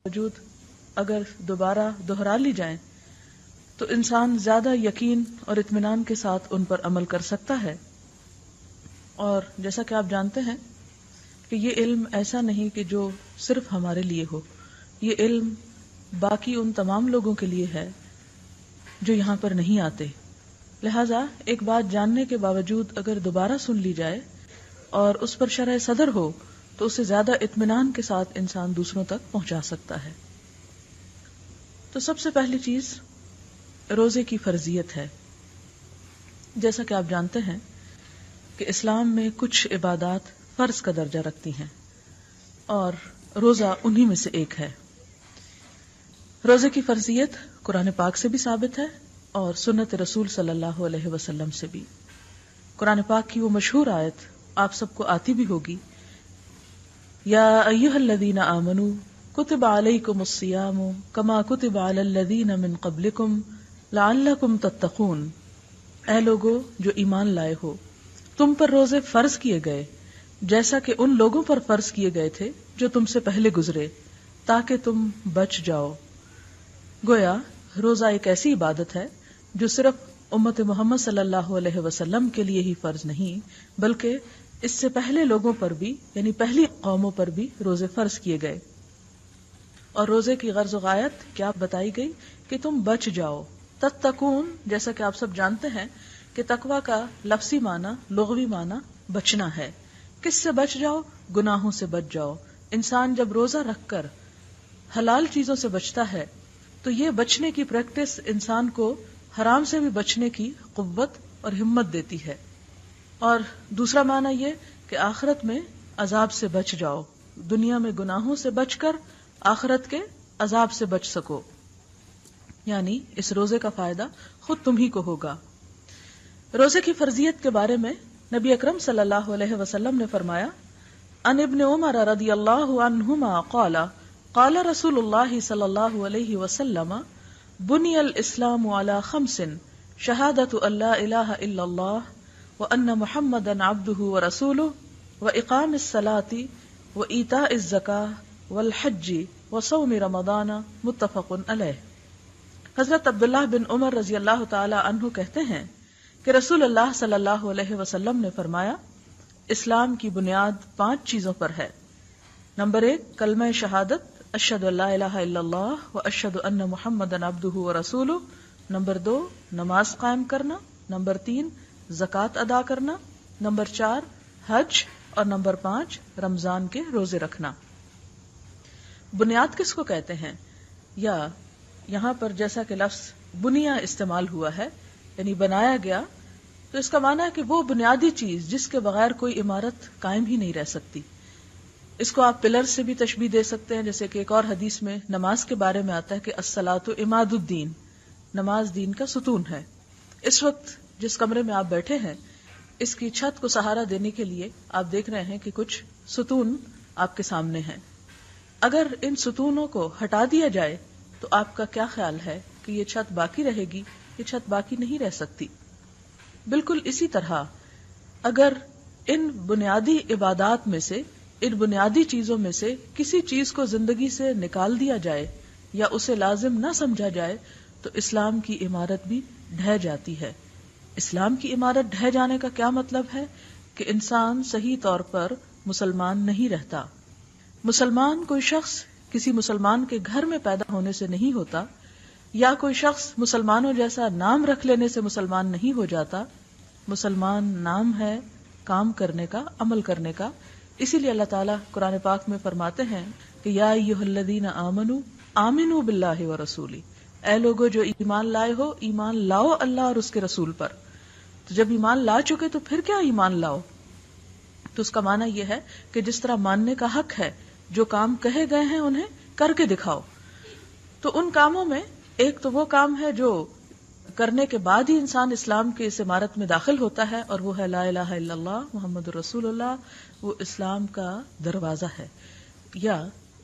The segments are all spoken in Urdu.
وجود اگر دوبارہ دہرا لی جائیں تو انسان زیادہ یقین اور اطمینان کے ساتھ ان پر عمل کر سکتا ہے. اور جیسا کہ آپ جانتے ہیں کہ یہ علم ایسا نہیں کہ جو صرف ہمارے لیے ہو، یہ علم باقی ان تمام لوگوں کے لیے ہے جو یہاں پر نہیں آتے. لہذا ایک بات جاننے کے باوجود اگر دوبارہ سن لی جائے اور اس پر شرح صدر ہو تو اسے زیادہ اطمینان کے ساتھ انسان دوسروں تک پہنچا سکتا ہے. تو سب سے پہلی چیز روزے کی فرضیت ہے. جیسا کہ آپ جانتے ہیں کہ اسلام میں کچھ عبادات فرض کا درجہ رکھتی ہیں اور روزہ انہی میں سے ایک ہے. روزے کی فرضیت قرآن پاک سے بھی ثابت ہے اور سنت رسول صلی اللہ علیہ وسلم سے بھی. قرآن پاک کی وہ مشہور آیت آپ سب کو آتی بھی ہوگی، یا ایھا الذین آمنوا کتب علیکم الصیام کما کتب علی الذین من قبلکم لعلکم تتقون. اے لوگو جو ایمان لائے ہو، تم پر روزے فرض کیے گئے جیسا کہ ان لوگوں پر فرض کیے گئے تھے جو تم سے پہلے گزرے تاکہ تم بچ جاؤ. گویا روزہ ایک ایسی عبادت ہے جو صرف امت محمد صلی اللہ علیہ وسلم کے لیے ہی فرض نہیں بلکہ اس سے پہلے لوگوں پر بھی، یعنی پہلی قوموں پر بھی روزے فرض کیے گئے. اور روزے کی غرض و غایت کیا بتائی گئی کہ تم بچ جاؤ. تتقون، جیسا کہ آپ سب جانتے ہیں کہ تقوی کا لفظی معنی، لغوی معنی بچنا ہے. کس سے بچ جاؤ؟ گناہوں سے بچ جاؤ. انسان جب روزہ رکھ کر حلال چیزوں سے بچتا ہے تو یہ بچنے کی پریکٹس انسان کو حرام سے بھی بچنے کی قوت اور ہمت دیتی ہے. اور دوسرا معنی یہ کہ آخرت میں عذاب سے بچ جاؤ، دنیا میں گناہوں سے بچ کر آخرت کے عذاب سے بچ سکو. یعنی اس روزے کا فائدہ خود تم ہی کو ہوگا. روزے کی فرضیت کے بارے میں نبی اکرم صلی اللہ علیہ وسلم نے فرمایا، ان ابن عمر رضی اللہ عنہما قال قال رسول اللہ صلی اللہ علیہ وسلم بنی الاسلام علی خمس شہادت ان لا الہ الا اللہ وان محمدا عبدہ ورسولہ واقام الصلاۃ وایتاء الزکاۃ والحج وصوم رمضان متفق علیہ. حضرت عبداللہ بن عمر رضی اللہ تعالی عنہ کہتے ہیں کہ رسول اللہ صلی اللہ علیہ وسلم نے فرمایا، اسلام کی بنیاد 5 چیزوں پر ہے. نمبر 1 کلمہ شہادت، اشہد ان لا الہ الا اللہ واشہد ان محمدا عبدہ ورسولہ. نمبر 2 نماز قائم کرنا. نمبر 3 زکوٰۃ ادا کرنا. نمبر 4 حج. اور نمبر 5 رمضان کے روزے رکھنا. بنیاد کس کو کہتے ہیں؟ یا یہاں پر جیسا کہ لفظ بنیا استعمال ہوا ہے یعنی بنایا گیا، تو اس کا معنی ہے کہ وہ بنیادی چیز جس کے بغیر کوئی عمارت قائم ہی نہیں رہ سکتی. اس کو آپ پلر سے بھی تشبیہ دے سکتے ہیں، جیسے کہ ایک اور حدیث میں نماز کے بارے میں آتا ہے کہ الصلاۃ عماد الدین، نماز دین کا ستون ہے. اس وقت جس کمرے میں آپ بیٹھے ہیں اس کی چھت کو سہارا دینے کے لیے آپ دیکھ رہے ہیں کہ کچھ ستون آپ کے سامنے ہیں. اگر ان ستونوں کو ہٹا دیا جائے تو آپ کا کیا خیال ہے کہ یہ چھت باقی رہے گی؟ یہ چھت باقی نہیں رہ سکتی. بالکل اسی طرح اگر ان بنیادی عبادات میں سے، ان بنیادی چیزوں میں سے کسی چیز کو زندگی سے نکال دیا جائے یا اسے لازم نہ سمجھا جائے تو اسلام کی عمارت بھی ڈھہ جاتی ہے. اسلام کی عمارت ڈھہ جانے کا کیا مطلب ہے؟ کہ انسان صحیح طور پر مسلمان نہیں رہتا. مسلمان کوئی شخص کسی مسلمان کے گھر میں پیدا ہونے سے نہیں ہوتا، یا کوئی شخص مسلمانوں جیسا نام رکھ لینے سے مسلمان نہیں ہو جاتا. مسلمان نام ہے کام کرنے کا، عمل کرنے کا. اسی لیے اللہ تعالیٰ قرآن پاک میں فرماتے ہیں کہ یا ایھا الذین آمنوا آمنوا باللہ ورسولہ، اے لوگو جو ایمان لائے ہو، ایمان لاؤ اللہ اور اس کے رسول پر. تو جب ایمان لا چکے تو پھر کیا ایمان لاؤ؟ تو اس کا معنی یہ ہے کہ جس طرح ماننے کا حق ہے، جو کام کہے گئے ہیں انہیں کر کے دکھاؤ. تو ان کاموں میں ایک تو وہ کام ہے جو کرنے کے بعد ہی انسان اسلام کی اس عمارت میں داخل ہوتا ہے، اور وہ ہے لا الہ الا اللہ محمد رسول اللہ. وہ اسلام کا دروازہ ہے، یا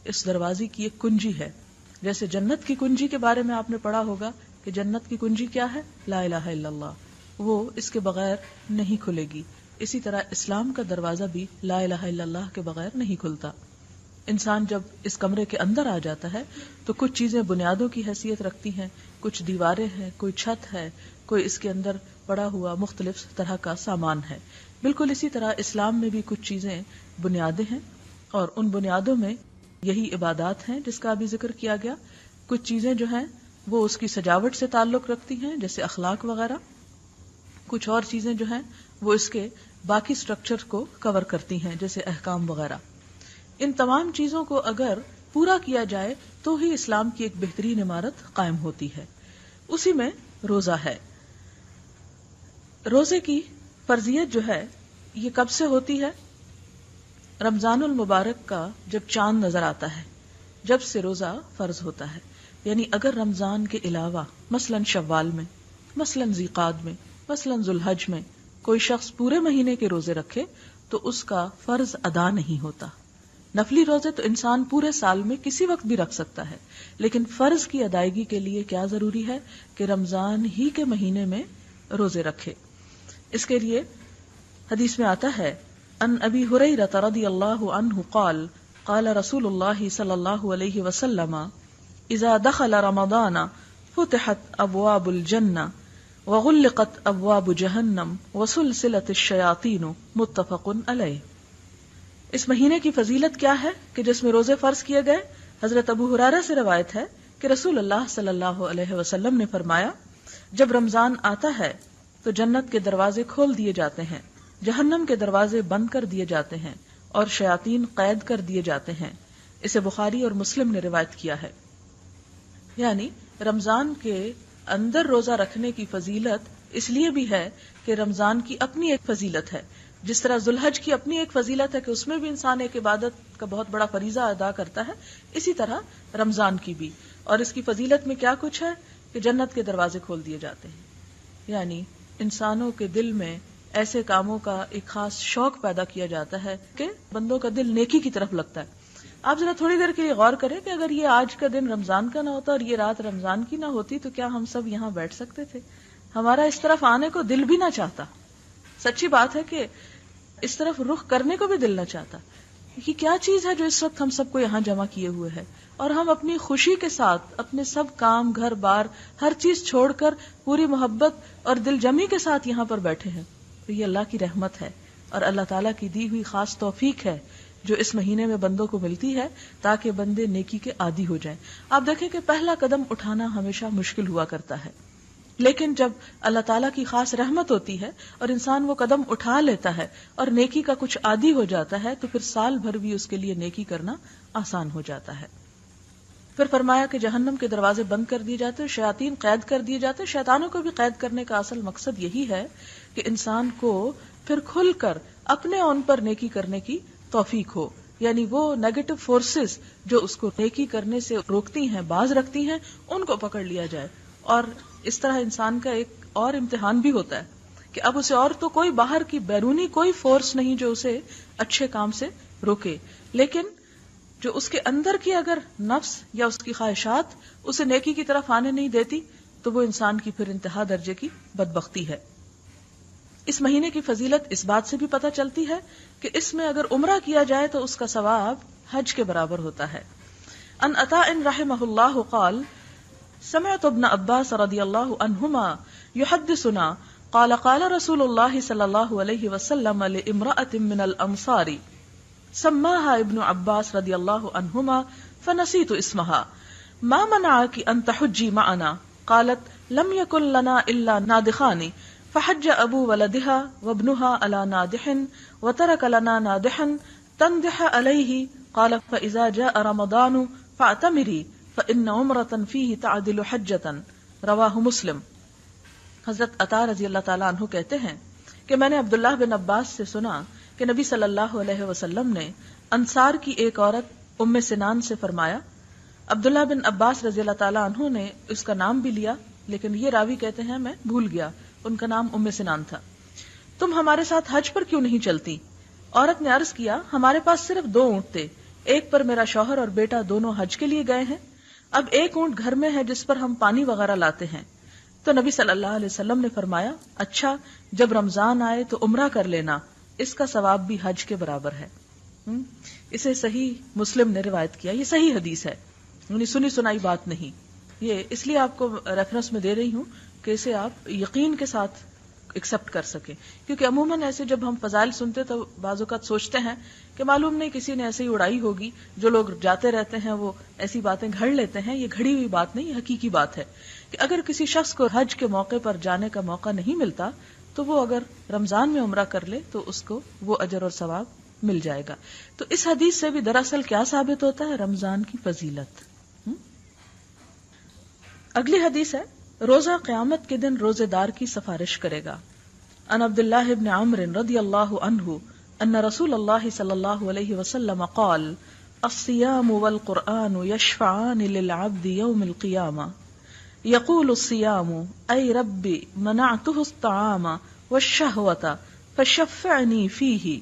اس دروازے کی ایک کنجی ہے. جیسے جنت کی کنجی کے بارے میں آپ نے پڑھا ہوگا کہ جنت کی کنجی کیا ہے؟ لا الہ الا اللہ. وہ اس کے بغیر نہیں کھلے گی. اسی طرح اسلام کا دروازہ بھی لا الہ الا اللہ کے بغیر نہیں کھلتا. انسان جب اس کمرے کے اندر آ جاتا ہے تو کچھ چیزیں بنیادوں کی حیثیت رکھتی ہیں، کچھ دیواریں ہیں، کوئی چھت ہے، کوئی اس کے اندر پڑا ہوا مختلف طرح کا سامان ہے. بالکل اسی طرح اسلام میں بھی کچھ چیزیں بنیادیں ہیں، اور ان بنیادوں میں یہی عبادات ہیں جس کا ابھی ذکر کیا گیا. کچھ چیزیں جو ہیں وہ اس کی سجاوٹ سے تعلق رکھتی ہیں جیسے اخلاق وغیرہ، کچھ اور چیزیں جو ہیں وہ اس کے باقی سٹرکچر کو کور کرتی ہیں جیسے احکام وغیرہ. ان تمام چیزوں کو اگر پورا کیا جائے تو ہی اسلام کی ایک بہترین عمارت قائم ہوتی ہے. اسی میں روزہ ہے. روزے کی فرضیت جو ہے یہ کب سے ہوتی ہے؟ رمضان المبارک کا جب چاند نظر آتا ہے جب سے روزہ فرض ہوتا ہے. یعنی اگر رمضان کے علاوہ مثلاً شوال میں، مثلاً ذیقعد میں، مثلاً ذوالحج میں کوئی شخص پورے مہینے کے روزے رکھے تو اس کا فرض ادا نہیں ہوتا. نفلی روزے تو انسان پورے سال میں کسی وقت بھی رکھ سکتا ہے، لیکن فرض کی ادائیگی کے لیے کیا ضروری ہے کہ رمضان ہی کے مہینے میں روزے رکھے. اس کے لیے حدیث میں آتا ہے ان ابی ہریرہ رضی اللہ عنہ قال قال رسول اللہ صلی اللہ علیہ وسلم اذا دخل رمضان فتحت ابواب الجنہ وغلقت ابواب جہنم وسلسلت الشیاطین. متفق علیہ. اس مہینے کی فضیلت کیا ہے کہ جس میں روزے فرض کیے گئے؟ حضرت ابو ہریرہ سے روایت ہے کہ رسول اللہ صلی اللہ علیہ وسلم نے فرمایا جب رمضان آتا ہے تو جنت کے دروازے کھول دیے جاتے ہیں، جہنم کے دروازے بند کر دیے جاتے ہیں اور شیاطین قید کر دیے جاتے ہیں. اسے بخاری اور مسلم نے روایت کیا ہے. یعنی رمضان کے اندر روزہ رکھنے کی فضیلت اس لیے بھی ہے کہ رمضان کی اپنی ایک فضیلت ہے. جس طرح ذوالحج کی اپنی ایک فضیلت ہے کہ اس میں بھی انسان ایک عبادت کا بہت بڑا فریضہ ادا کرتا ہے، اسی طرح رمضان کی بھی. اور اس کی فضیلت میں کیا کچھ ہے کہ جنت کے دروازے کھول دیے جاتے ہیں. یعنی انسانوں کے دل میں ایسے کاموں کا ایک خاص شوق پیدا کیا جاتا ہے کہ بندوں کا دل نیکی کی طرف لگتا ہے. آپ ذرا تھوڑی دیر کے لیے غور کریں کہ اگر یہ آج کا دن رمضان کا نہ ہوتا اور یہ رات رمضان کی نہ ہوتی تو کیا ہم سب یہاں بیٹھ سکتے تھے؟ ہمارا اس طرف آنے کو دل بھی نہ چاہتا. سچی بات ہے کہ اس طرف رخ کرنے کو بھی دل نہ چاہتا. یہ کیا چیز ہے جو اس وقت ہم سب کو یہاں جمع کیے ہوئے ہے، اور ہم اپنی خوشی کے ساتھ اپنے سب کام، گھر بار، ہر چیز چھوڑ کر پوری محبت اور دل جمی کے ساتھ یہاں پر بیٹھے ہیں. تو یہ اللہ کی رحمت ہے اور اللہ تعالیٰ کی دی ہوئی خاص توفیق ہے جو اس مہینے میں بندوں کو ملتی ہے تاکہ بندے نیکی کے عادی ہو جائیں. آپ دیکھیں کہ پہلا قدم اٹھانا ہمیشہ مشکل ہوا کرتا ہے، لیکن جب اللہ تعالیٰ کی خاص رحمت ہوتی ہے اور انسان وہ قدم اٹھا لیتا ہے اور نیکی کا کچھ عادی ہو جاتا ہے تو پھر سال بھر بھی اس کے لیے نیکی کرنا آسان ہو جاتا ہے. پھر فرمایا کہ جہنم کے دروازے بند کر دیے جاتے، شیاطین قید کر دیے جاتے. شیطانوں کو بھی قید کرنے کا اصل مقصد یہی ہے کہ انسان کو پھر کھل کر اپنے اون پر نیکی کرنے کی توفیق ہو. یعنی وہ نیگیٹو فورسز جو اس کو نیکی کرنے سے روکتی ہیں، باز رکھتی ہیں، ان کو پکڑ لیا جائے. اور اس طرح انسان کا ایک اور امتحان بھی ہوتا ہے کہ اب اسے اور تو کوئی باہر کی بیرونی کوئی فورس نہیں جو اسے اچھے کام سے روکے، لیکن جو اس کے اندر کی اگر نفس یا اس کی خواہشات اسے نیکی کی طرف آنے نہیں دیتی تو وہ انسان کی پھر انتہا درجے کی بدبختی ہے. اس مہینے کی فضیلت اس بات سے بھی پتہ چلتی ہے کہ اس میں اگر عمرہ کیا جائے تو اس کا ثواب حج کے برابر ہوتا ہے. ان عطاء رحمہ اللہ قال سمعت ابن عباس رضی اللہ عنہما یحدثنا قال قال رسول اللہ صلی اللہ علیہ وسلم لامرأة من الانصار سماها ابن عباس رضی اللہ عنہما فنسیت اسمها ما منعك ان تحجی معنا قالت لم يكن لنا الا نادخان فحج ابو ولدها وابنها على نادح وترك لنا نادحا تندح عليه قال فاذا جاء رمضان فاعتمري فان عمرة فيه تعدل حجة رواہ مسلم. حضرت عطا رضی اللہ تعالیٰ عنہ کہتے ہیں کہ میں نے عبداللہ بن عباس سے سنا کہ نبی صلی اللہ علیہ وسلم نے انصار کی ایک عورت ام سنان سے فرمایا. عبداللہ بن عباس رضی اللہ تعالیٰ عنہ نے اس کا نام بھی لیا، لیکن یہ راوی کہتے ہیں میں بھول گیا، ان کا نام ام سنان تھا. تم ہمارے ساتھ حج پر کیوں نہیں چلتی؟ عورت نے عرض کیا ہمارے پاس صرف 2 اونٹ تھے، ایک پر میرا شوہر اور بیٹا دونوں حج کے لیے گئے ہیں، اب ایک اونٹ گھر میں ہے جس پر ہم پانی وغیرہ لاتے ہیں. تو نبی صلی اللہ علیہ وسلم نے فرمایا اچھا جب رمضان آئے تو عمرہ کر لینا، اس کا ثواب بھی حج کے برابر ہے. اسے صحیح مسلم نے روایت کیا. یہ صحیح حدیث ہے، یعنی سنی سنائی بات نہیں. یہ اس لیے آپ کو ریفرنس میں دے رہی ہوں کہ اسے آپ یقین کے ساتھ ایکسپٹ کر سکیں، کیونکہ عموماً ایسے جب ہم فضائل سنتے تو بعض اوقات سوچتے ہیں کہ معلوم نہیں کسی نے ایسے ہی اڑائی ہوگی، جو لوگ جاتے رہتے ہیں وہ ایسی باتیں گھڑ لیتے ہیں. یہ گھڑی ہوئی بات نہیں، یہ حقیقی بات ہے کہ اگر کسی شخص کو حج کے موقع پر جانے کا موقع نہیں ملتا تو وہ اگر رمضان میں عمرہ کر لے تو اس کو وہ اجر اور ثواب مل جائے گا. تو اس حدیث سے بھی دراصل کیا ثابت ہوتا ہے؟ رمضان کی فضیلت. اگلی حدیث ہے روزہ قیامت کے دن روزے دار کی سفارش کرے گا. ان عبداللہ ابن عمرو رضی اللہ عنہ ان رسول اللہ صلی اللہ علیہ وسلم قال الصيام والقرآن يشفعان للعبد يوم القيامة يقول الصيام أي ربي منعته الطعام والشهوة فشفعني فيه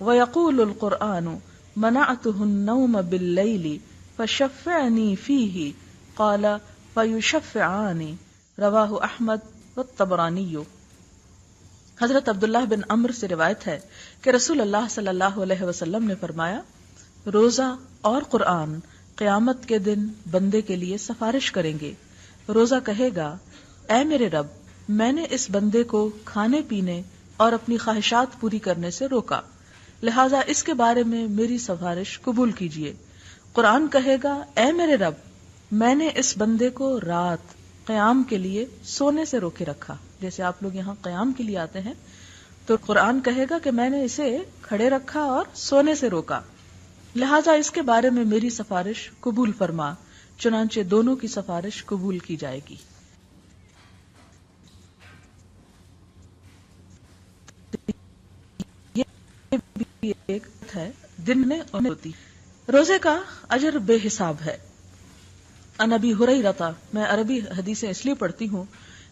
ويقول القرآن منعته النوم بالليل فشفعني فيه قال فيشفعان رواه احمد والطبرانی. حضرت عبداللہ بن عمرو سے روایت ہے کہ رسول اللہ صلی اللہ علیہ وسلم نے فرمایا روزہ اور قرآن قیامت کے دن بندے کے لیے سفارش کریں گے. روزہ کہے گا اے میرے رب، میں نے اس بندے کو کھانے پینے اور اپنی خواہشات پوری کرنے سے روکا، لہذا اس کے بارے میں میری سفارش قبول کیجیے. قرآن کہے گا اے میرے رب، میں نے اس بندے کو رات قیام کے لیے سونے سے روکے رکھا. جیسے آپ لوگ یہاں قیام کے لیے آتے ہیں تو قرآن کہے گا کہ میں نے اسے کھڑے رکھا اور سونے سے روکا، لہذا اس کے بارے میں میری سفارش قبول فرما. چنانچہ دونوں کی سفارش قبول کی جائے گی. یہ بھی ایک ہے دن میں ہوتی. روزے کا اجر بے حساب ہے. ان ابی ہریرہ، میں عربی حدیثیں اس لیے پڑھتی ہوں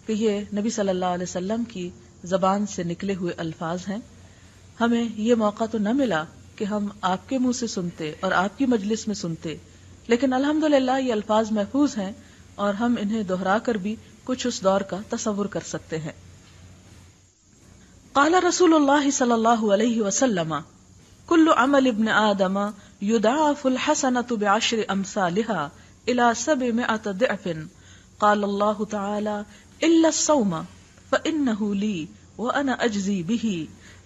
کہ یہ نبی صلی اللہ علیہ وسلم کی زبان سے نکلے ہوئے الفاظ ہیں. ہمیں یہ موقع تو نہ ملا کہ ہم آپ کے منہ سے سنتے اور آپ کی مجلس میں سنتے، لیکن الحمدللہ یہ الفاظ محفوظ ہیں اور ہم انہیں دہرا کر بھی کچھ اس دور کا تصور کر سکتے ہیں. قال رسول اللہ صلی اللہ علیہ وسلم کل عمل ابن آدم یضاعف الحسنۃ بعشر امثالها الى 700 ضعف. قال اللہ تعالی الا الصوم فانه لي وانا اجزی به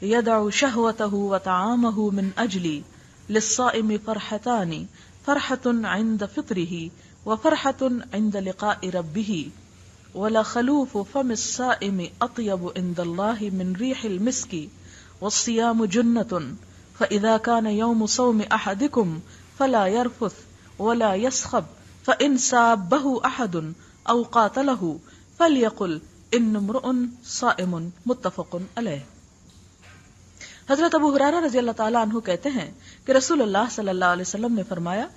يدع شهوته وطعامه من اجلی. للصائم فرحتان، فرحة عند فطره وفرحة عند لقاء ربه. ولخلوف فم الصائم اطيب عند الله من ريح المسك والصيام جنة. فإذا كان يوم صوم أحدكم فلا يرفث ولا يسخب فإن سابه أحد أو قاتله فليقل إن امرؤ صائم. متفق علیہ. حضرت ابو ہریرہ رضی اللہ تعالیٰ عنہ کہتے ہیں کہ رسول اللہ صلی اللہ علیہ وسلم نے فرمایا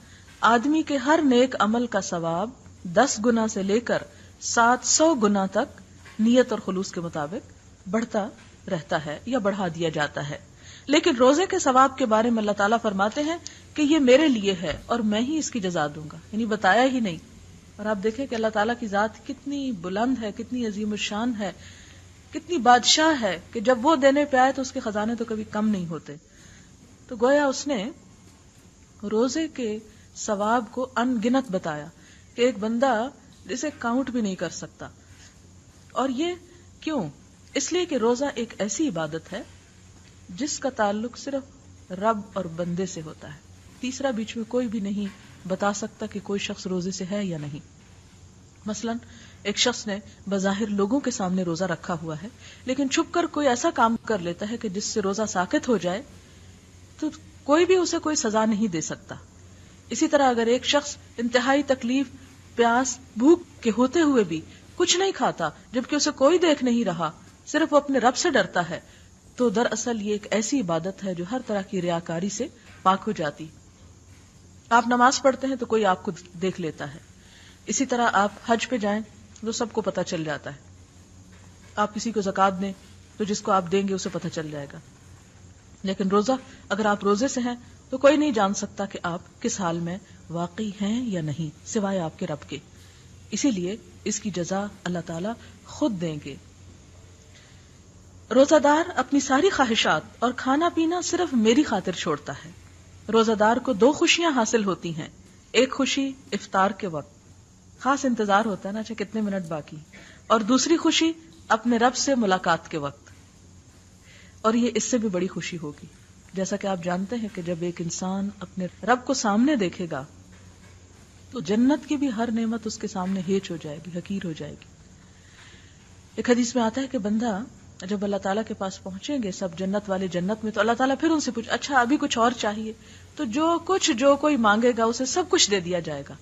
آدمی کے ہر نیک عمل کا ثواب 10 گنا سے لے کر 700 گنا تک نیت اور خلوص کے مطابق بڑھتا رہتا ہے یا بڑھا دیا جاتا ہے. لیکن روزے کے ثواب کے بارے میں اللہ تعالیٰ فرماتے ہیں کہ یہ میرے لیے ہے اور میں ہی اس کی جزا دوں گا، یعنی بتایا ہی نہیں. اور آپ دیکھیں کہ اللہ تعالیٰ کی ذات کتنی بلند ہے، کتنی عظیم الشان ہے، کتنی بادشاہ ہے کہ جب وہ دینے پہ آئے تو اس کے خزانے تو کبھی کم نہیں ہوتے. تو گویا اس نے روزے کے ثواب کو ان گنت بتایا کہ ایک بندہ جسے کاؤنٹ بھی نہیں کر سکتا. اور یہ کیوں؟ اس لیے کہ روزہ ایک ایسی عبادت ہے جس کا تعلق صرف رب اور بندے سے ہوتا ہے. تیسرا بیچ میں کوئی بھی نہیں بتا سکتا کہ کوئی شخص روزے سے ہے یا نہیں. مثلا ایک شخص نے بظاہر لوگوں کے سامنے روزہ رکھا ہوا ہے، لیکن چھپ کر کوئی ایسا کام کر لیتا ہے کہ جس سے روزہ ساقط ہو جائے تو کوئی بھی اسے کوئی سزا نہیں دے سکتا. اسی طرح اگر ایک شخص انتہائی تکلیف، پیاس، بھوک کے ہوتے ہوئے بھی کچھ نہیں کھاتا جبکہ اسے کوئی دیکھ نہیں رہا، صرف وہ اپنے رب سے ڈرتا ہے، تو دراصل یہ ایک ایسی عبادت ہے جو ہر طرح کی ریاکاری سے پاک ہو جاتی. آپ نماز پڑھتے ہیں تو کوئی آپ کو دیکھ لیتا ہے. اسی طرح آپ حج پہ جائیں تو سب کو پتہ چل جاتا ہے. آپ کسی کو زکوٰۃ دیں تو جس کو آپ دیں گے اسے پتہ چل جائے گا. لیکن روزہ، اگر آپ روزے سے ہیں تو کوئی نہیں جان سکتا کہ آپ کس حال میں واقعی ہیں یا نہیں سوائے آپ کے رب کے. اسی لیے اس کی جزا اللہ تعالی خود دیں گے. روزہ دار اپنی ساری خواہشات اور کھانا پینا صرف میری خاطر چھوڑتا ہے. روزہ دار کو دو خوشیاں حاصل ہوتی ہیں. ایک خوشی افطار کے وقت، خاص انتظار ہوتا ہے نا اچھا کتنے منٹ باقی، اور دوسری خوشی اپنے رب سے ملاقات کے وقت. اور یہ اس سے بھی بڑی خوشی ہوگی. جیسا کہ آپ جانتے ہیں کہ جب ایک انسان اپنے رب کو سامنے دیکھے گا تو جنت کی بھی ہر نعمت اس کے سامنے ہیچ ہو جائے گی، حقیر ہو جائے گی. ایک حدیث میں آتا ہے کہ بندہ جب اللہ تعالیٰ کے پاس پہنچیں گے سب جنت والے جنت میں، تو اللہ تعالیٰ پھر ان سے پوچھ اچھا ابھی کچھ اور چاہیے؟ تو جو کوئی مانگے گا اسے سب کچھ دے دیا جائے گا.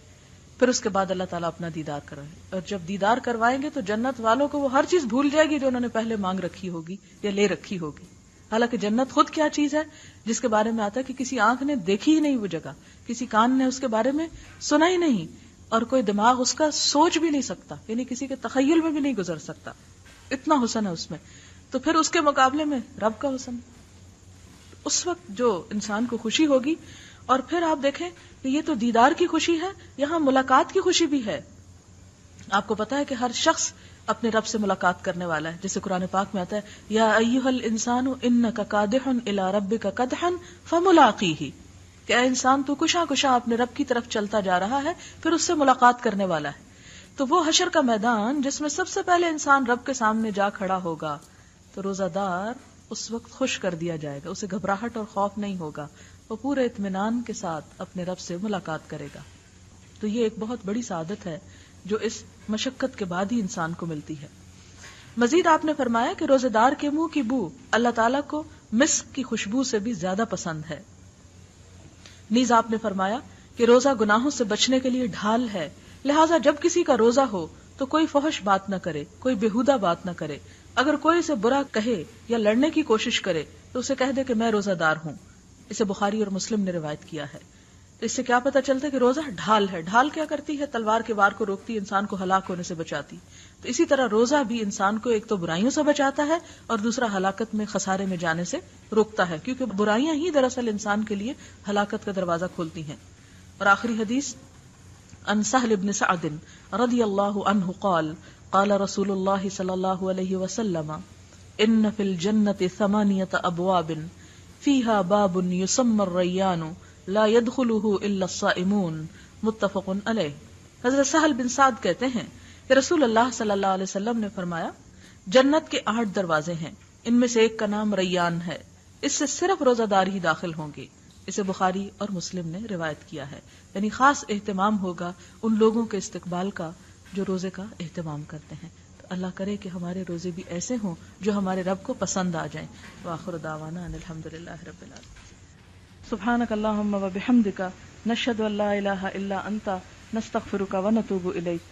پھر اس کے بعد اللہ تعالیٰ اپنا دیدار کروائے، اور جب دیدار کروائیں گے تو جنت والوں کو وہ ہر چیز بھول جائے گی جو انہوں نے پہلے مانگ رکھی ہوگی یا لے رکھی ہوگی. حالانکہ جنت خود کیا چیز ہے جس کے بارے میں آتا ہے کہ کسی آنکھ نے دیکھی ہی نہیں وہ جگہ، کسی کان نے اس کے بارے میں سنا ہی نہیں، اور کوئی دماغ اس کا سوچ بھی نہیں سکتا، یعنی کسی کے تخیل میں بھی نہیں گزر سکتا. اتنا حسن ہے اس میں. تو پھر اس کے مقابلے میں رب کا حسن، اس وقت جو انسان کو خوشی ہوگی. اور پھر آپ دیکھیں کہ یہ تو دیدار کی خوشی ہے، یہاں ملاقات کی خوشی بھی ہے. آپ کو پتا ہے کہ ہر شخص اپنے رب سے ملاقات کرنے والا ہے، جیسے قرآن پاک میں آتا ہے یا ایھا الانسان انک کادح الی ربک کدحا فملاقیہ، کہ اے انسان تو کشا کشا اپنے رب کی طرف چلتا جا رہا ہے، پھر اس سے ملاقات کرنے والا ہے. تو وہ حشر کا میدان جس میں سب سے پہلے انسان رب کے سامنے جا کھڑا ہوگا، تو روزہ دار اس وقت خوش کر دیا جائے گا، اسے گھبراہٹ اور خوف نہیں ہوگا، وہ پورے اطمینان کے ساتھ اپنے رب سے ملاقات کرے گا. تو یہ ایک بہت بڑی سعادت ہے جو اس مشقت کے بعد ہی انسان کو ملتی ہے. مزید آپ نے فرمایا کہ روزہ دار کے منہ کی بو اللہ تعالیٰ کو مسک کی خوشبو سے بھی زیادہ پسند ہے. نیز آپ نے فرمایا کہ روزہ گناہوں سے بچنے کے لیے ڈھال ہے، لہٰذا جب کسی کا روزہ ہو تو کوئی فحش بات نہ کرے، کوئی بےہودہ بات نہ کرے. اگر کوئی اسے برا کہے یا لڑنے کی کوشش کرے تو اسے کہہ دے کہ میں روزہ دار ہوں. اسے بخاری اور مسلم نے روایت کیا ہے. تو اس سے کیا پتہ چلتا ہے کہ روزہ ڈھال ہے. ڈھال کیا کرتی ہے؟ تلوار کے وار کو روکتی، انسان کو ہلاک ہونے سے بچاتی. تو اسی طرح روزہ بھی انسان کو ایک تو برائیوں سے بچاتا ہے اور دوسرا ہلاکت میں، خسارے میں جانے سے روکتا ہے، کیونکہ برائیاں ہی دراصل انسان کے لیے ہلاکت کا دروازہ کھولتی ہیں. اور آخری حدیث عن سہل بن سعد رضی اللہ عنہ قال قال رسول اللہ صلی اللہ علیہ وسلم ان فی الجنة 8 ابواب فیہا باب یسمى الریان لا يدخله الا الصائمون متفق علیہ. حضرت سہل بن سعد کہتے ہیں کہ رسول اللہ صلی اللہ علیہ وسلم نے فرمایا جنت کے 8 دروازے ہیں، ان میں سے ایک کا نام ریان ہے، اس سے صرف روزہ دار ہی داخل ہوں گے. اسے بخاری اور مسلم نے روایت کیا ہے. یعنی خاص اہتمام ہوگا ان لوگوں کے استقبال کا جو روزے کا اہتمام کرتے ہیں. تو اللہ کرے کہ ہمارے روزے بھی ایسے ہوں جو ہمارے رب کو پسند آ جائیں. وآخر دعوانا ان الحمدللہ رب العالمین. سبحانک اللہم و بحمدک نشہد ان لا الہ الا انت نستغفرک و نتوب الیک.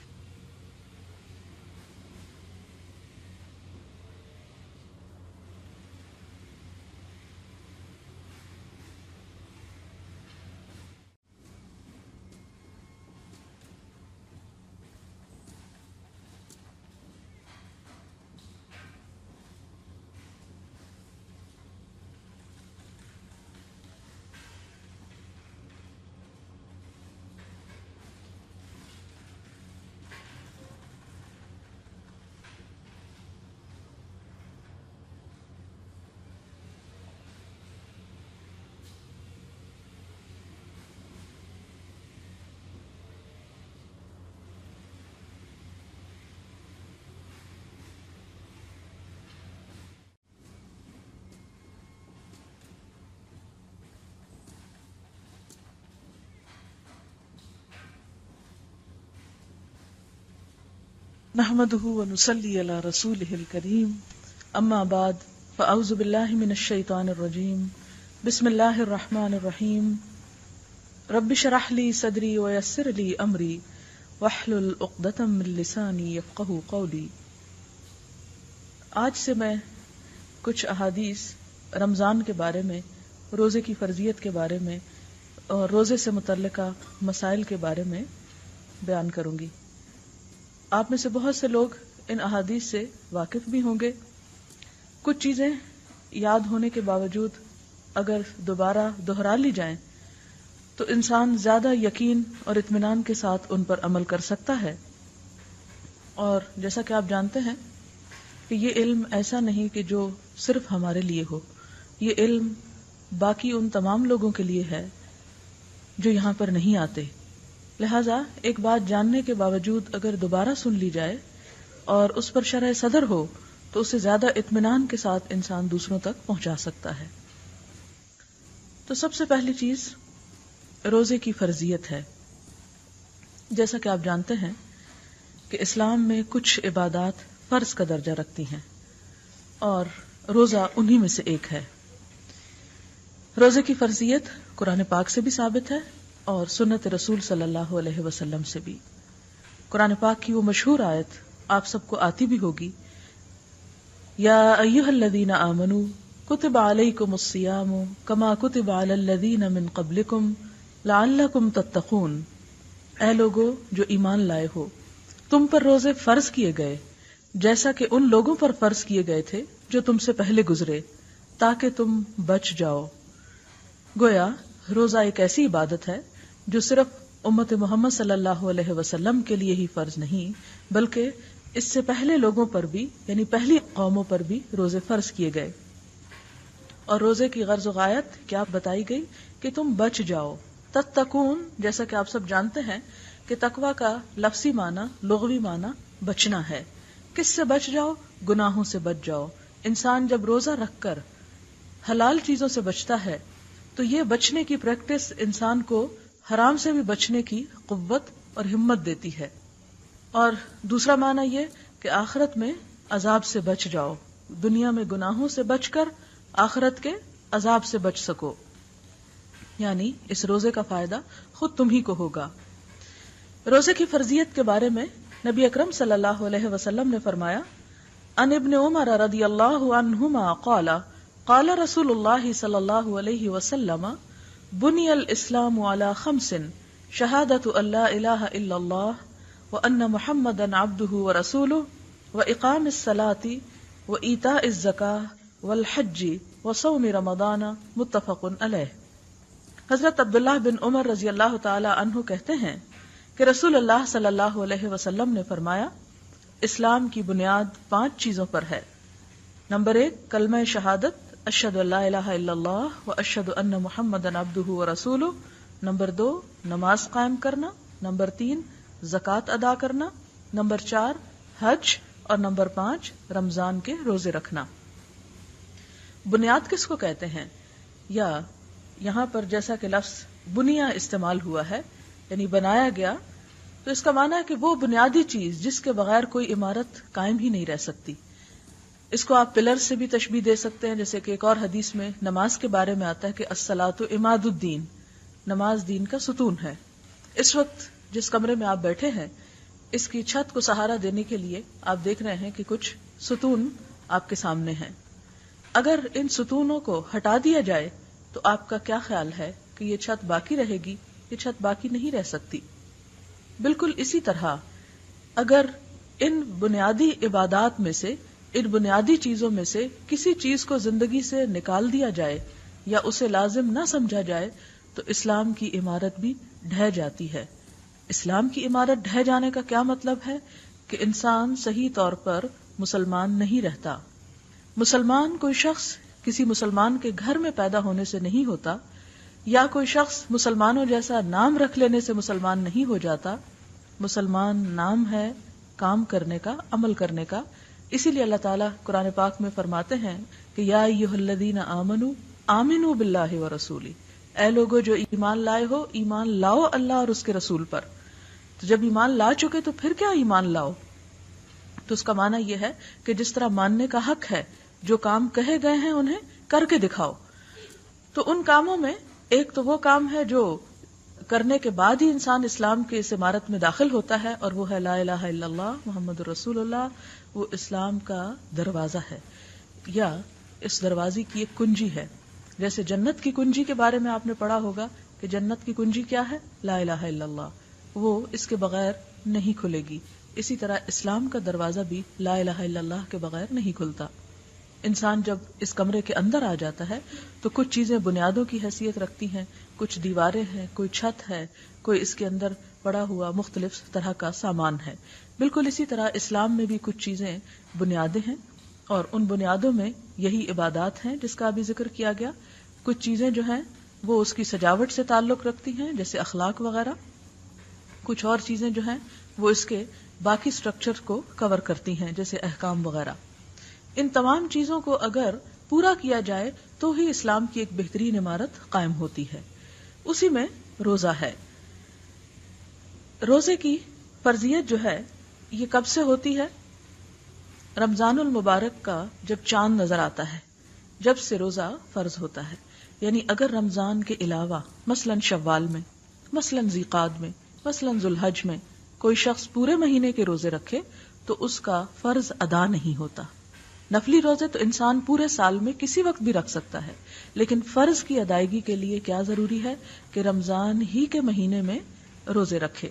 نحمده ونصلي على رسوله الكريم اما بعد فاعوذ بالله من الشيطان الرجيم بسم الله الرحمن الرحيم رب اشرح لي صدري ويسر لي امري واحلل عقدة من لساني يفقهوا قولي. آج سے میں کچھ احادیث رمضان کے بارے میں، روزے کی فرضیت کے بارے میں اور روزے سے متعلقہ مسائل کے بارے میں بیان کروں گی. آپ میں سے بہت سے لوگ ان احادیث سے واقف بھی ہوں گے. کچھ چیزیں یاد ہونے کے باوجود اگر دوبارہ دہرا لی جائیں تو انسان زیادہ یقین اور اطمینان کے ساتھ ان پر عمل کر سکتا ہے. اور جیسا کہ آپ جانتے ہیں کہ یہ علم ایسا نہیں کہ جو صرف ہمارے لیے ہو، یہ علم باقی ان تمام لوگوں کے لیے ہے جو یہاں پر نہیں آتے. لہذا ایک بات جاننے کے باوجود اگر دوبارہ سن لی جائے اور اس پر شرح صدر ہو تو اسے زیادہ اطمینان کے ساتھ انسان دوسروں تک پہنچا سکتا ہے. تو سب سے پہلی چیز روزے کی فرضیت ہے. جیسا کہ آپ جانتے ہیں کہ اسلام میں کچھ عبادات فرض کا درجہ رکھتی ہیں اور روزہ انہی میں سے ایک ہے. روزے کی فرضیت قرآن پاک سے بھی ثابت ہے اور سنت رسول صلی اللہ علیہ وسلم سے بھی. قرآن پاک کی وہ مشہور آیت آپ سب کو آتی بھی ہوگی، یا ایھا الذین آمنوا کتب علیکم الصیام کما کتب علی الذین من قبلکم لعلکم تتقون. اے لوگو جو ایمان لائے ہو، تم پر روزے فرض کیے گئے جیسا کہ ان لوگوں پر فرض کیے گئے تھے جو تم سے پہلے گزرے، تاکہ تم بچ جاؤ. گویا روزہ ایک ایسی عبادت ہے جو صرف امت محمد صلی اللہ علیہ وسلم کے لیے ہی فرض نہیں بلکہ اس سے پہلے لوگوں پر بھی، یعنی پہلی قوموں پر بھی روزے فرض کیے گئے. اور روزے کی غرض و غایت کیا بتائی گئی کہ تم بچ جاؤ. تتقون، جیسا کہ آپ سب جانتے ہیں کہ تقوی کا لفظی معنی، لغوی معنی بچنا ہے. کس سے بچ جاؤ؟ گناہوں سے بچ جاؤ. انسان جب روزہ رکھ کر حلال چیزوں سے بچتا ہے تو یہ بچنے کی پریکٹس انسان کو حرام سے بھی بچنے کی قوت اور ہمت دیتی ہے. اور دوسرا معنی یہ کہ آخرت میں عذاب سے بچ جاؤ. دنیا میں گناہوں سے بچ کر آخرت کے عذاب سے بچ سکو. یعنی اس روزے کا فائدہ خود تم ہی کو ہوگا. روزے کی فرضیت کے بارے میں نبی اکرم صلی اللہ علیہ وسلم نے فرمایا، ان ابن عمر رضی اللہ عنہما قال قال رسول اللہ صلی اللہ علیہ وسلم بنی الاسلام علی خمس شہادت ان لا الہ الا اللہ وان محمدا عبدہ ورسولہ واقام الصلاۃ وایتاء الزکاۃ والحج وصوم رمضان. متفق علیہ. حضرت عبداللہ بن عمر رضی اللہ تعالی عنہ کہتے ہیں کہ رسول اللہ صلی اللہ علیہ وسلم نے فرمایا، اسلام کی بنیاد 5 چیزوں پر ہے. نمبر 1 کلمہ شہادت، اشہد ان لا الہ الا اللہ واشہد ان محمدا عبدہ ورسولہ. نمبر 2 نماز قائم کرنا. نمبر 3 زکوٰۃ ادا کرنا. نمبر 4 حج. اور نمبر 5 رمضان کے روزے رکھنا. بنیاد کس کو کہتے ہیں؟ یا یہاں پر جیسا کہ لفظ بنیا استعمال ہوا ہے یعنی بنایا گیا، تو اس کا معنی ہے کہ وہ بنیادی چیز جس کے بغیر کوئی عمارت قائم ہی نہیں رہ سکتی. اس کو آپ پلر سے بھی تشبیہ دے سکتے ہیں، جیسے کہ ایک اور حدیث میں نماز کے بارے میں آتا ہے کہ الصلاۃ عماد الدین، نماز دین کا ستون ہے. اس وقت جس کمرے میں آپ بیٹھے ہیں اس کی چھت کو سہارا دینے کے لیے آپ دیکھ رہے ہیں کہ کچھ ستون آپ کے سامنے ہیں. اگر ان ستونوں کو ہٹا دیا جائے تو آپ کا کیا خیال ہے کہ یہ چھت باقی رہے گی؟ یہ چھت باقی نہیں رہ سکتی. بالکل اسی طرح اگر ان بنیادی عبادات میں سے، ان بنیادی چیزوں میں سے کسی چیز کو زندگی سے نکال دیا جائے یا اسے لازم نہ سمجھا جائے تو اسلام کی عمارت بھی ڈھہ جاتی ہے. اسلام کی عمارت ڈھہ جانے کا کیا مطلب ہے؟ کہ انسان صحیح طور پر مسلمان نہیں رہتا. مسلمان کوئی شخص کسی مسلمان کے گھر میں پیدا ہونے سے نہیں ہوتا، یا کوئی شخص مسلمانوں جیسا نام رکھ لینے سے مسلمان نہیں ہو جاتا. مسلمان نام ہے کام کرنے کا، عمل کرنے کا. اسی لیے اللہ تعالیٰ قرآن پاک میں فرماتے ہیں کہ یا ایھا الذین آمنوا آمنوا باللہ ورسولہ، اے لوگو جو ایمان لائے ہو ایمان لاؤ اللہ اور اس کے رسول پر. تو جب ایمان لا چکے تو پھر کیا ایمان لاؤ؟ تو اس کا معنی یہ ہے کہ جس طرح ماننے کا حق ہے، جو کام کہے گئے ہیں انہیں کر کے دکھاؤ. تو ان کاموں میں ایک تو وہ کام ہے جو کرنے کے بعد ہی انسان اسلام کے اس عمارت میں داخل ہوتا ہے، اور وہ ہے لا الہ الا اللہ محمد رسول اللہ. وہ اسلام کا دروازہ ہے، یا اس دروازے کی ایک کنجی ہے. جیسے جنت کی کنجی کے بارے میں آپ نے پڑھا ہوگا کہ جنت کی کنجی کیا ہے؟ لا الہ الا اللہ. وہ اس کے بغیر نہیں کھلے گی. اسی طرح اسلام کا دروازہ بھی لا الہ الا اللہ کے بغیر نہیں کھلتا. انسان جب اس کمرے کے اندر آ جاتا ہے تو کچھ چیزیں بنیادوں کی حیثیت رکھتی ہیں، کچھ دیواریں ہیں، کوئی چھت ہے، کوئی اس کے اندر پڑا ہوا مختلف طرح کا سامان ہے. بالکل اسی طرح اسلام میں بھی کچھ چیزیں بنیادیں ہیں، اور ان بنیادوں میں یہی عبادات ہیں جس کا ابھی ذکر کیا گیا. کچھ چیزیں جو ہیں وہ اس کی سجاوٹ سے تعلق رکھتی ہیں جیسے اخلاق وغیرہ. کچھ اور چیزیں جو ہیں وہ اس کے باقی سٹرکچر کو کور کرتی ہیں جیسے احکام وغیرہ. ان تمام چیزوں کو اگر پورا کیا جائے تو ہی اسلام کی ایک بہترین عمارت قائم ہوتی ہے. اسی میں روزہ ہے. روزے کی فرضیت جو ہے یہ کب سے ہوتی ہے؟ رمضان المبارک کا جب چاند نظر آتا ہے جب سے روزہ فرض ہوتا ہے. یعنی اگر رمضان کے علاوہ مثلا شوال میں، مثلا ذیقعد میں، مثلا ذوالحج میں کوئی شخص پورے مہینے کے روزے رکھے تو اس کا فرض ادا نہیں ہوتا. نفلی روزے تو انسان پورے سال میں کسی وقت بھی رکھ سکتا ہے، لیکن فرض کی ادائیگی کے لیے کیا ضروری ہے کہ رمضان ہی کے مہینے میں روزے رکھے.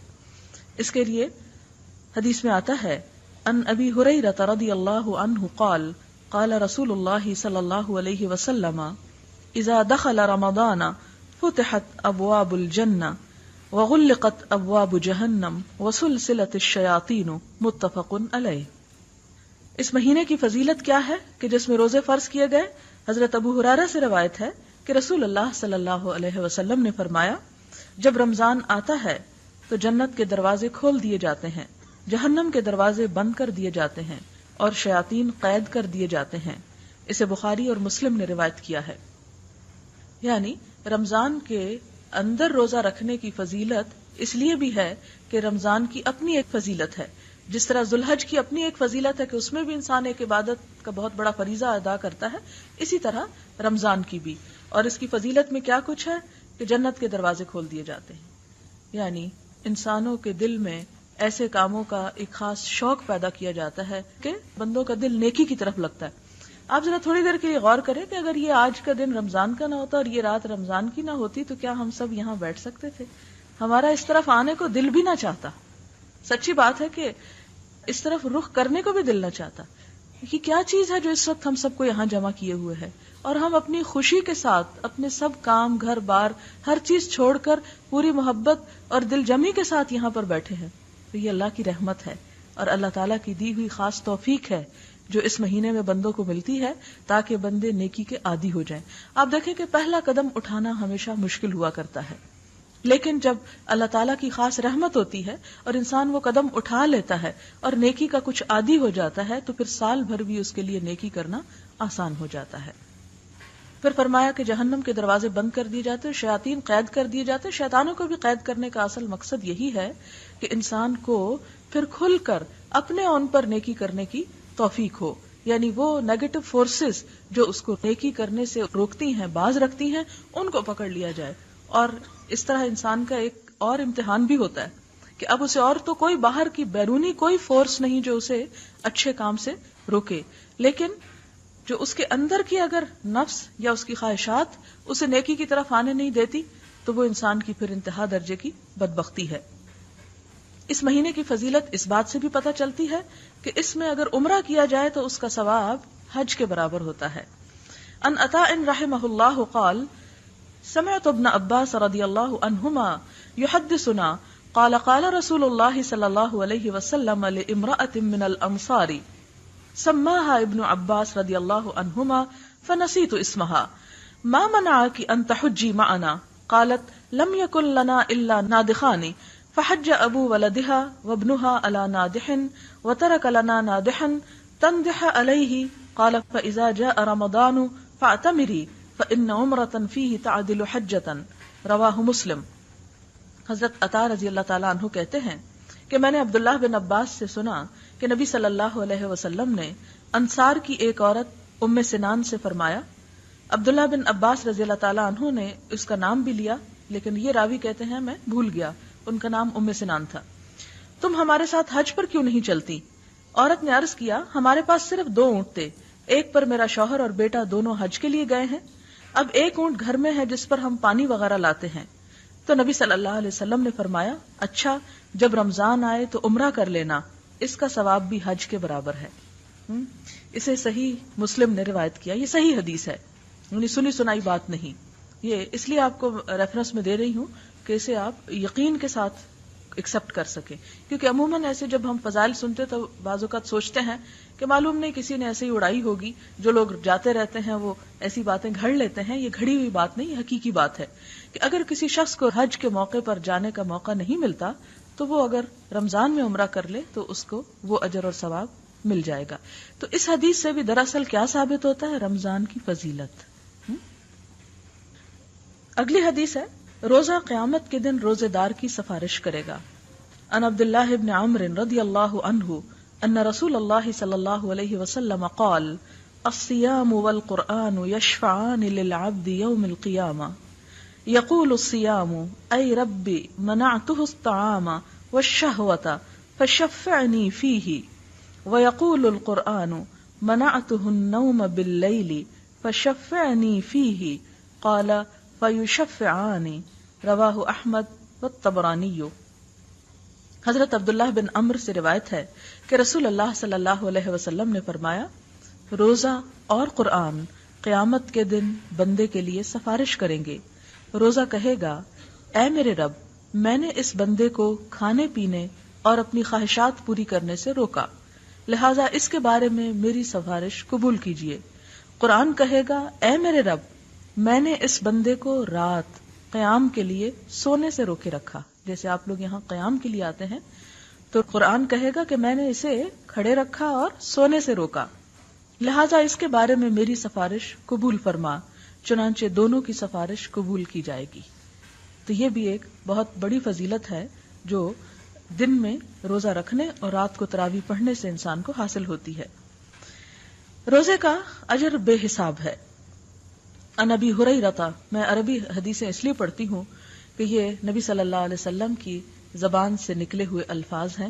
اس کے لیے حدیث میں آتا ہے ان ابی ہریرہ رضی اللہ عنہ قال قال رسول اللہ صلی اللہ علیہ وسلم اذا دخل رمضان فتحت ابواب الجنہ وغلقت ابواب جہنم وسلسلت الشیاطین. متفق علیہ. اس مہینے کی فضیلت کیا ہے کہ جس میں روزے فرض کیے گئے؟ حضرت ابو ہریرہ سے روایت ہے کہ رسول اللہ صلی اللہ علیہ وسلم نے فرمایا جب رمضان آتا ہے تو جنت کے دروازے کھول دیے جاتے ہیں، جہنم کے دروازے بند کر دیے جاتے ہیں اور شیاطین قید کر دیے جاتے ہیں. اسے بخاری اور مسلم نے روایت کیا ہے. یعنی رمضان کے اندر روزہ رکھنے کی فضیلت اس لیے بھی ہے کہ رمضان کی اپنی ایک فضیلت ہے. جس طرح ذوالحج کی اپنی ایک فضیلت ہے کہ اس میں بھی انسان ایک عبادت کا بہت بڑا فریضہ ادا کرتا ہے، اسی طرح رمضان کی بھی. اور اس کی فضیلت میں کیا کچھ ہے کہ جنت کے دروازے کھول دیے جاتے ہیں. یعنی انسانوں کے دل میں ایسے کاموں کا ایک خاص شوق پیدا کیا جاتا ہے کہ بندوں کا دل نیکی کی طرف لگتا ہے. آپ ذرا تھوڑی دیر کے لیے غور کریں کہ اگر یہ آج کا دن رمضان کا نہ ہوتا اور یہ رات رمضان کی نہ ہوتی تو کیا ہم سب یہاں بیٹھ سکتے تھے؟ ہمارا اس طرف آنے کو دل بھی نہ چاہتا. سچی بات ہے کہ اس طرف رخ کرنے کو بھی دل نہ چاہتا. یہ کیا چیز ہے جو اس وقت ہم سب کو یہاں جمع کیے ہوئے ہے اور ہم اپنی خوشی کے ساتھ اپنے سب کام گھر بار ہر چیز چھوڑ کر پوری محبت اور دل جمی کے ساتھ یہاں پر بیٹھے ہیں. تو یہ اللہ کی رحمت ہے اور اللہ تعالیٰ کی دی ہوئی خاص توفیق ہے جو اس مہینے میں بندوں کو ملتی ہے تاکہ بندے نیکی کے عادی ہو جائیں. آپ دیکھیں کہ پہلا قدم اٹھانا ہمیشہ مشکل ہوا کرتا ہے، لیکن جب اللہ تعالیٰ کی خاص رحمت ہوتی ہے اور انسان وہ قدم اٹھا لیتا ہے اور نیکی کا کچھ عادی ہو جاتا ہے تو پھر سال بھر بھی اس کے لیے نیکی کرنا آسان ہو جاتا ہے. پھر فرمایا کہ جہنم کے دروازے بند کر دیے جاتے، شیاطین قید کر دیے جاتے. شیطانوں کو بھی قید کرنے کا اصل مقصد یہی ہے کہ انسان کو پھر کھل کر اپنے اون پر نیکی کرنے کی توفیق ہو. یعنی وہ نیگیٹو فورسز جو اس کو نیکی کرنے سے روکتی ہیں، باز رکھتی ہیں، ان کو پکڑ لیا جائے. اور اس طرح انسان کا ایک اور امتحان بھی ہوتا ہے کہ اب اسے اور تو کوئی باہر کی بیرونی کوئی فورس نہیں جو اسے اچھے کام سے روکے، لیکن جو اس کے اندر کی اگر نفس یا اس کی خواہشات اسے نیکی کی طرف آنے نہیں دیتی تو وہ انسان کی پھر انتہا درجے کی بدبختی ہے. اس مہینے کی فضیلت اس بات سے بھی پتہ چلتی ہے کہ اس میں اگر عمرہ کیا جائے تو اس کا ثواب حج کے برابر ہوتا ہے. ان عطاء رحمہ اللہ قال سمعت ابن عباس رضی اللہ عنہما یحدثنا قال قال رسول اللہ صلی اللہ علیہ وسلم لامرأة من الانصار سماها ابن عباس رضی اللہ عنہما فنسیت اسمها ما منعك ان تحجی معنا قالت لم يكن لنا الا نادخان فحج ابو ولدها وابنها على نادح وترك لنا نادحا تندح عليه قال فاذا جاء رمضان فاعتمري فان عمرة فيه تعدل حجة رواہ مسلم. حضرت عطا رضی اللہ تعالیٰ عنہ کہتے ہیں کہ میں نے عبداللہ بن عباس سے سنا کہ نبی صلی اللہ علیہ وسلم نے انصار کی ایک عورت ام سنان سے فرمایا. عبداللہ بن عباس رضی اللہ تعالیٰ عنہ نے اس کا نام بھی لیا لیکن یہ راوی کہتے ہیں میں بھول گیا، ان کا نام ام سنان تھا. تم ہمارے ساتھ حج پر کیوں نہیں چلتی؟ عورت نے عرض کیا ہمارے پاس صرف 2 اونٹ تھے، ایک پر میرا شوہر اور بیٹا دونوں حج کے لیے گئے ہیں، اب ایک اونٹ گھر میں ہے جس پر ہم پانی وغیرہ لاتے ہیں. تو نبی صلی اللہ علیہ وسلم نے فرمایا اچھا جب رمضان آئے تو عمرہ کر لینا، اس کا ثواب بھی حج کے برابر ہے. اسے صحیح مسلم نے روایت کیا. یہ صحیح حدیث ہے، یعنی سنی سنائی بات نہیں. یہ اس لیے آپ کو ریفرنس میں دے رہی ہوں کہ اسے آپ یقین کے ساتھ ایکسپٹ کر سکیں. کیونکہ عموماً ایسے جب ہم فضائل سنتے تو بعض اوقات سوچتے ہیں کہ معلوم نہیں کسی نے ایسے ہی اڑائی ہوگی، جو لوگ جاتے رہتے ہیں وہ ایسی باتیں گھڑ لیتے ہیں. یہ گھڑی ہوئی بات نہیں، یہ حقیقی بات ہے کہ اگر کسی شخص کو حج کے موقع پر جانے کا موقع نہیں ملتا تو وہ اگر رمضان میں عمرہ کر لے تو اس کو وہ اجر اور ثواب مل جائے گا. تو اس حدیث سے بھی دراصل کیا ثابت ہوتا ہے؟ رمضان کی فضیلت. اگلی حدیث ہے روزہ قیامت کے دن روزے دار کی سفارش کرے گا. ان عبداللہ ابن عمرو رضی اللہ عنہ ان رسول اللہ صلی اللہ علیہ وسلم قال الصيام والقرآن يشفعان للعبد يوم القيامة يقول الصيام أي ربي منعته الطعام والشهوة فشفعني فيه ويقول القرآن منعته النوم بالليل فشفعني فيه قال فيشفعان رواہ احمد والطبرانی. حضرت عبداللہ بن عمرو سے روایت ہے کہ رسول اللہ صلی اللہ علیہ وسلم نے فرمایا روزہ اور قرآن قیامت کے دن بندے کے لیے سفارش کریں گے. روزہ کہے گا اے میرے رب میں نے اس بندے کو کھانے پینے اور اپنی خواہشات پوری کرنے سے روکا، لہذا اس کے بارے میں میری سفارش قبول کیجیے. قرآن کہے گا اے میرے رب میں نے اس بندے کو رات قیام کے لیے سونے سے روکے رکھا. جیسے آپ لوگ یہاں قیام کے لیے آتے ہیں تو قرآن کہے گا کہ میں نے اسے کھڑے رکھا اور سونے سے روکا، لہذا اس کے بارے میں میری سفارش قبول فرما. چنانچہ دونوں کی سفارش قبول کی جائے گی. تو یہ بھی ایک بہت بڑی فضیلت ہے جو دن میں روزہ رکھنے اور رات کو تراویح پڑھنے سے انسان کو حاصل ہوتی ہے. روزے کا اجر بے حساب ہے. ان ابی ہریرہ، میں عربی حدیثیں اس لیے پڑھتی ہوں کہ یہ نبی صلی اللہ علیہ وسلم کی زبان سے نکلے ہوئے الفاظ ہیں.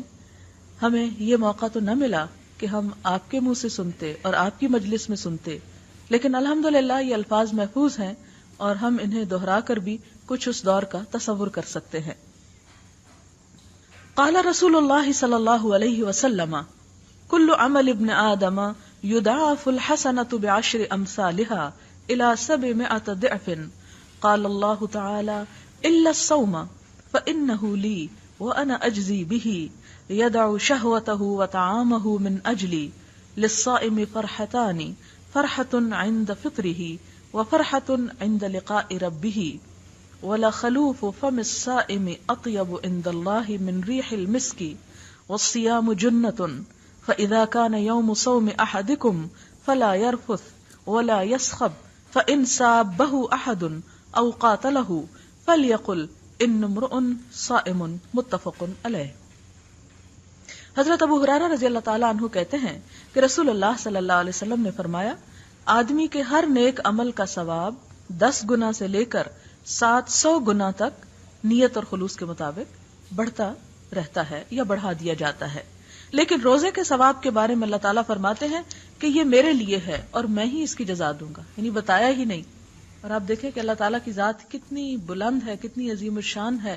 ہمیں یہ موقع تو نہ ملا کہ ہم آپ کے منہ سے سنتے اور آپ کی مجلس میں سنتے، لیکن الحمدللہ یہ الفاظ محفوظ ہیں اور ہم انہیں دہرا کر بھی کچھ اس دور کا تصور کر سکتے ہیں. قال رسول اللہ صلی اللہ علیہ وسلم کل عمل ابن آدم یضاعف الحسنۃ بعشر امثالها الى 700 ضعف. قال اللہ تعالی الا الصوم فانه لي وانا اجزي به يدع شهوته وطعامه من اجلي للصائم فرحتان فرحة عند فطره وفرحة عند لقاء ربه ولخلوف فم الصائم اطيب عند الله من ريح المسك والصيام جنة فاذا كان يوم صوم احدكم فلا يرفث ولا يسخب فإن سابه أحد أو قاتله فليقل إن امرؤ صائم. متفق علیہ. حضرت ابو ہریرہ رضی اللہ تعالیٰ عنہ کہتے ہیں کہ رسول اللہ صلی اللہ علیہ وسلم نے فرمایا آدمی کے ہر نیک عمل کا ثواب 10 گنا سے لے کر 700 گنا تک نیت اور خلوص کے مطابق بڑھتا رہتا ہے یا بڑھا دیا جاتا ہے. لیکن روزے کے ثواب کے بارے میں اللہ تعالیٰ فرماتے ہیں کہ یہ میرے لیے ہے اور میں ہی اس کی جزا دوں گا، یعنی بتایا ہی نہیں. اور آپ دیکھیں کہ اللہ تعالیٰ کی ذات کتنی بلند ہے، کتنی عظیم الشان ہے،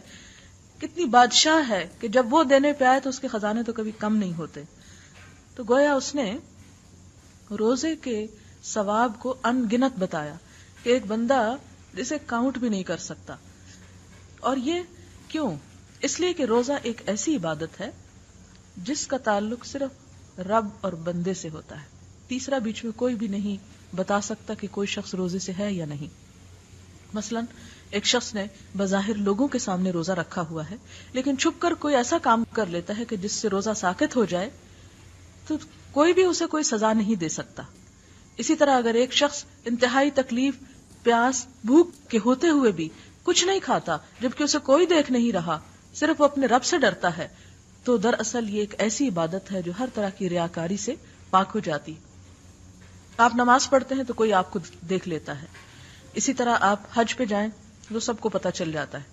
کتنی بادشاہ ہے کہ جب وہ دینے پہ آئے تو اس کے خزانے تو کبھی کم نہیں ہوتے. تو گویا اس نے روزے کے ثواب کو ان گنت بتایا کہ ایک بندہ جسے کاؤنٹ بھی نہیں کر سکتا. اور یہ کیوں؟ اس لیے کہ روزہ ایک ایسی عبادت ہے جس کا تعلق صرف رب اور بندے سے ہوتا ہے. تیسرا بیچ میں کوئی بھی نہیں بتا سکتا کہ کوئی شخص روزے سے ہے یا نہیں. مثلا ایک شخص نے بظاہر لوگوں کے سامنے روزہ رکھا ہوا ہے لیکن چھپ کر کوئی ایسا کام کر لیتا ہے کہ جس سے روزہ ساقط ہو جائے تو کوئی بھی اسے کوئی سزا نہیں دے سکتا. اسی طرح اگر ایک شخص انتہائی تکلیف، پیاس، بھوک کے ہوتے ہوئے بھی کچھ نہیں کھاتا جبکہ اسے کوئی دیکھ نہیں رہا، صرف وہ اپنے رب سے ڈرتا ہے، تو دراصل یہ ایک ایسی عبادت ہے جو ہر طرح کی ریاکاری سے پاک ہو جاتی. آپ نماز پڑھتے ہیں تو کوئی آپ کو دیکھ لیتا ہے. اسی طرح آپ حج پہ جائیں تو سب کو پتہ چل جاتا ہے.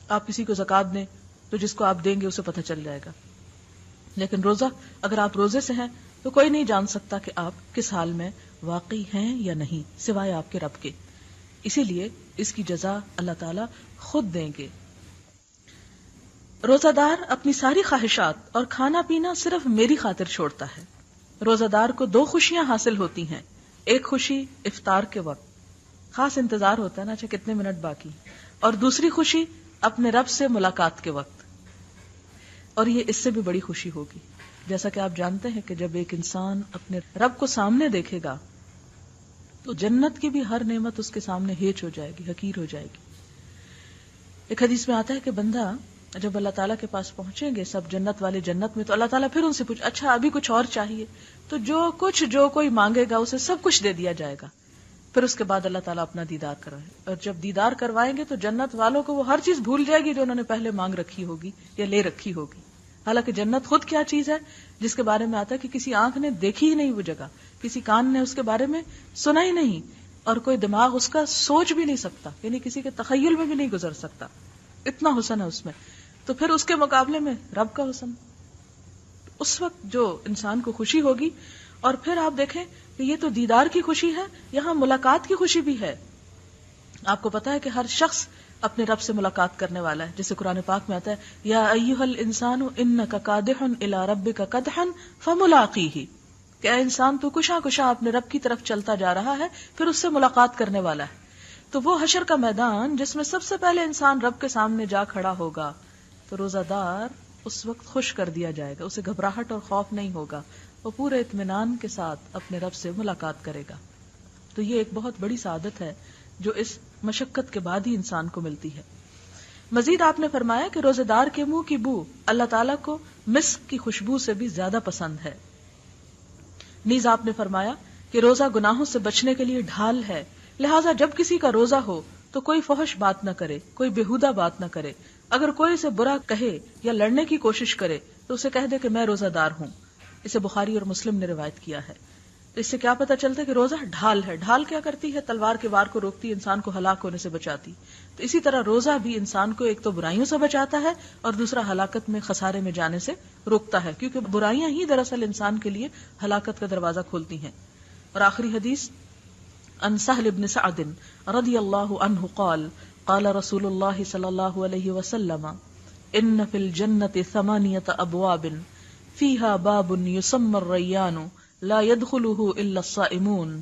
آپ کسی کو زکات دیں تو جس کو آپ دیں گے اسے پتہ چل جائے گا. لیکن روزہ، اگر آپ روزے سے ہیں تو کوئی نہیں جان سکتا کہ آپ کس حال میں واقعی ہیں یا نہیں سوائے آپ کے رب کے. اسی لیے اس کی جزا اللہ تعالی خود دیں گے. روزہ دار اپنی ساری خواہشات اور کھانا پینا صرف میری خاطر چھوڑتا ہے. روزہ دار کو 2 خوشیاں حاصل ہوتی ہیں. ایک خوشی افطار کے وقت، خاص انتظار ہوتا ہے نا اچھا کتنے منٹ باقی، اور دوسری خوشی اپنے رب سے ملاقات کے وقت. اور یہ اس سے بھی بڑی خوشی ہوگی. جیسا کہ آپ جانتے ہیں کہ جب ایک انسان اپنے رب کو سامنے دیکھے گا تو جنت کی بھی ہر نعمت اس کے سامنے ہیچ ہو جائے گی، حقیر ہو جائے گی. ایک حدیث میں آتا ہے کہ بندہ جب اللہ تعالیٰ کے پاس پہنچیں گے سب جنت والے جنت میں، تو اللہ تعالیٰ پھر ان سے پوچھ اچھا ابھی کچھ اور چاہیے؟ تو جو کوئی مانگے گا اسے سب کچھ دے دیا جائے گا. پھر اس کے بعد اللہ تعالیٰ اپنا دیدار کروائے، اور جب دیدار کروائیں گے تو جنت والوں کو وہ ہر چیز بھول جائے گی جو انہوں نے پہلے مانگ رکھی ہوگی یا لے رکھی ہوگی. حالانکہ جنت خود کیا چیز ہے جس کے بارے میں آتا ہے کہ کسی آنکھ نے دیکھی ہی نہیں وہ جگہ، کسی کان نے اس کے بارے میں سنا ہی نہیں، اور کوئی دماغ اس کا سوچ بھی نہیں سکتا، یعنی کسی کے تخیل میں بھی نہیں گزر سکتا. اتنا حسن ہے اس میں. تو پھر اس کے مقابلے میں رب کا حسن، اس وقت جو انسان کو خوشی ہوگی. اور پھر آپ دیکھیں کہ یہ تو دیدار کی خوشی ہے، یہاں ملاقات کی خوشی بھی ہے. آپ کو پتا ہے کہ ہر شخص اپنے رب سے ملاقات کرنے والا ہے، جیسے قرآن پاک میں آتا ہے یا ایھا الانسان انک کادح الی ربک کدحا فملاقیہ، کہ اے انسان تو کشا کشا اپنے رب کی طرف چلتا جا رہا ہے، پھر اس سے ملاقات کرنے والا ہے. تو وہ حشر کا میدان جس میں سب سے پہلے انسان رب کے سامنے جا کھڑا ہوگا، تو روزہ دار اس وقت خوش کر دیا جائے گا، اسے گھبراہٹ اور خوف نہیں ہوگا، وہ پورے اطمینان کے ساتھ اپنے رب سے ملاقات کرے گا. تو یہ ایک بہت بڑی سعادت ہے جو اس مشقت کے بعد ہی انسان کو ملتی ہے. مزید آپ نے فرمایا کہ روزے دار کے منہ کی بو اللہ تعالیٰ کو مسک کی خوشبو سے بھی زیادہ پسند ہے. نیز آپ نے فرمایا کہ روزہ گناہوں سے بچنے کے لیے ڈھال ہے، لہٰذا جب کسی کا روزہ ہو تو کوئی فحش بات نہ کرے، کوئی بےہودہ بات نہ کرے. اگر کوئی اسے برا کہے یا لڑنے کی کوشش کرے تو اسے کہہ دے کہ میں روزہ دار ہوں. اسے بخاری اور مسلم نے روایت کیا ہے. تو اس سے کیا پتہ چلتا ہے کہ روزہ ڈھال ہے. ڈھال کیا کرتی ہے؟ تلوار کے وار کو روکتی، انسان کو ہلاک ہونے سے بچاتی. تو اسی طرح روزہ بھی انسان کو ایک تو برائیوں سے بچاتا ہے اور دوسرا ہلاکت میں، خسارے میں جانے سے روکتا ہے، کیونکہ برائیاں ہی دراصل انسان کے لیے ہلاکت کا دروازہ کھولتی ہیں. اور آخری حدیث عن سہل بن سعد رضی اللہ عنہ قال قال رسول اللہ صلی اللہ علیہ وسلم ان فی الجنة 8 ابواب فیہا باب یسمى الریان لا يدخله الا الصائمون